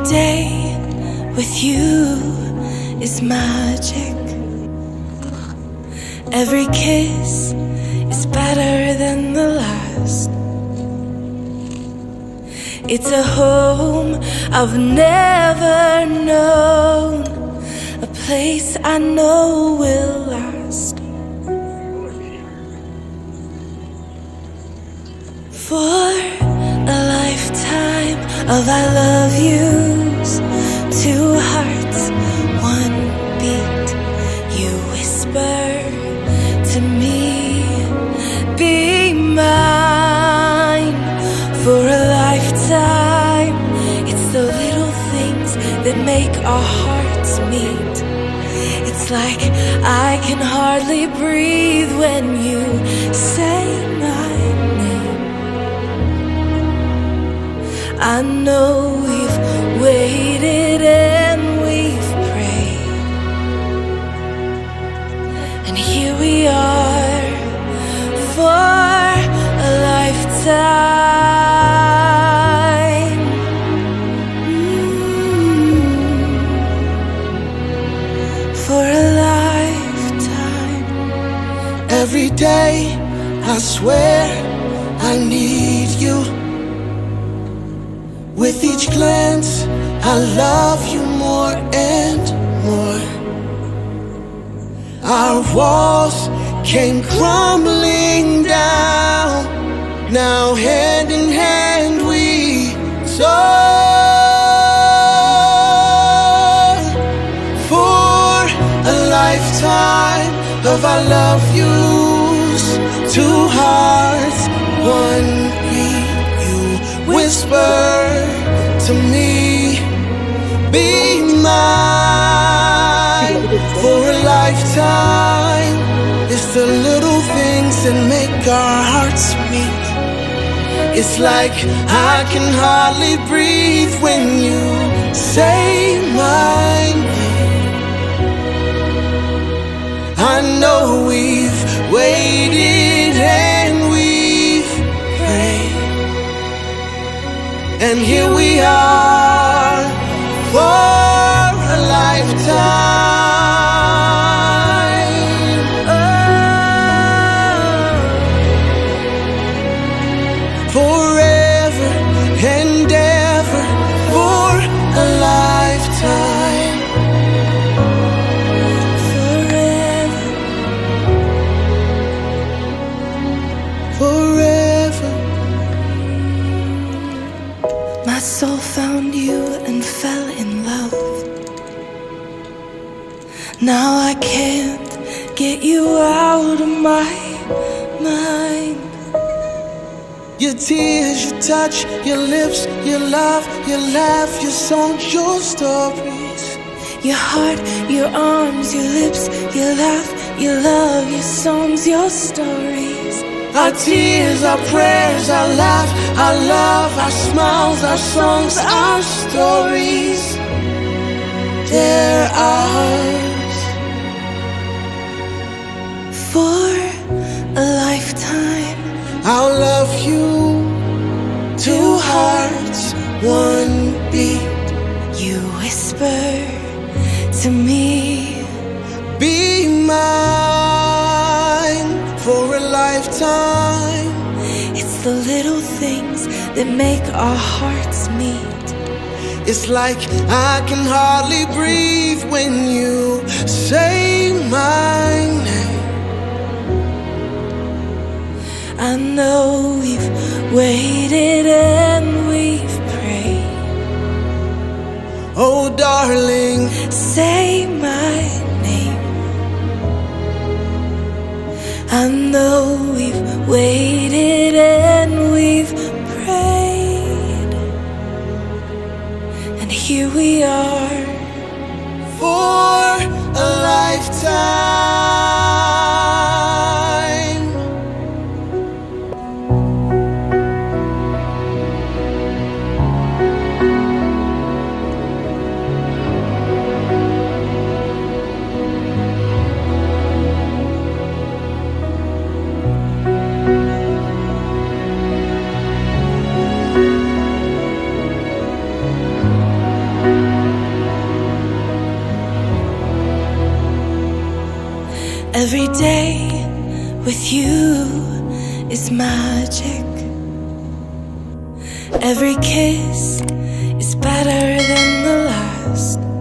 day with you is magic. Every kiss is better than the last. It's a home I've never known, a place I know will last. For a lifetime of I love yous, two hearts, one beat. You whisper to me, be mine. For a lifetime, it's the little things that make our hearts meet. It's like I can hardly breathe when you say my name. I know we've waited and we've prayed, and here we are for a lifetime. For a lifetime. Every day I swear I need you. With each glance, I love you more and more. Our walls came crumbling down. Now hand in hand we soar. For a lifetime of I love yous, two hearts, one beat. You whisper to me, be mine. For a lifetime, it's the little things that make our hearts meet. It's like I can hardly breathe when you say my name. I know we've waited and we've prayed, and here we are for a lifetime. Forever and ever for a lifetime. Forever. My soul found you and fell in love. Now I can't get you out of my mind. Your tears, your touch, your lips, your love, your laugh, your songs, your stories. Your heart, your arms, your lips, your laugh, your love, your songs, your stories. Our tears, our prayers, our laugh, our love, our smiles, our songs, our stories. They're ours. For a lifetime, I'll love you, two hearts, one beat. you whisper to me, Be mine for a lifetime. it's the little things that make our hearts meet. It's like I can hardly breathe when you say my name. I know we've waited and we've prayed. Oh, darling, Say my name. I know we've waited and we've prayed, and here we are for a lifetime. Every day with you is magic. Every kiss is better than the last.